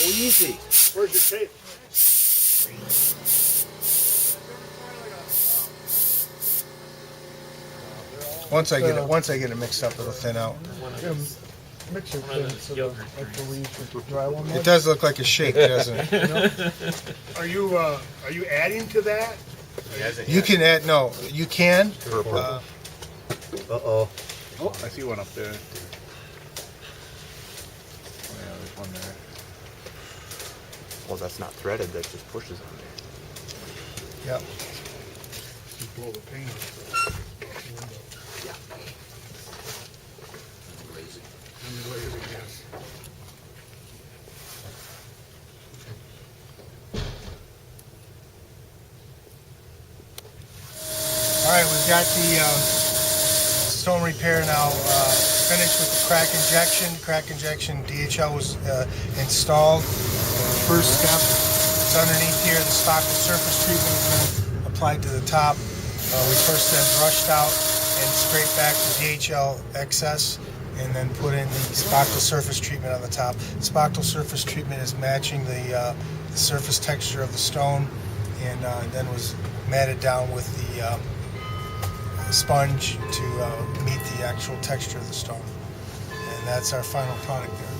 easy. Where's your tape? Once I get it mixed up, it'll thin out. Mixer pin, so I believe for drywall. It does look like a shake, doesn't it? Are you adding to that? You can add. No, you can. Uh-oh. Oh, I see one up there. Yeah, there's one there. Well, that's not threaded. That just pushes on there. Yep. Just blow the paint off. Yes. All right, we've got the stone repair now finished with the crack injection. Crack injection DHL was installed. First step is underneath here. The spackle surface treatment has been applied to the top. We first then brushed out and scraped back the DHL excess, and then put in the spackle surface treatment on the top. Spackle surface treatment is matching the surface texture of the stone, and then was matted down with the sponge to meet the actual texture of the stone. And that's our final product there.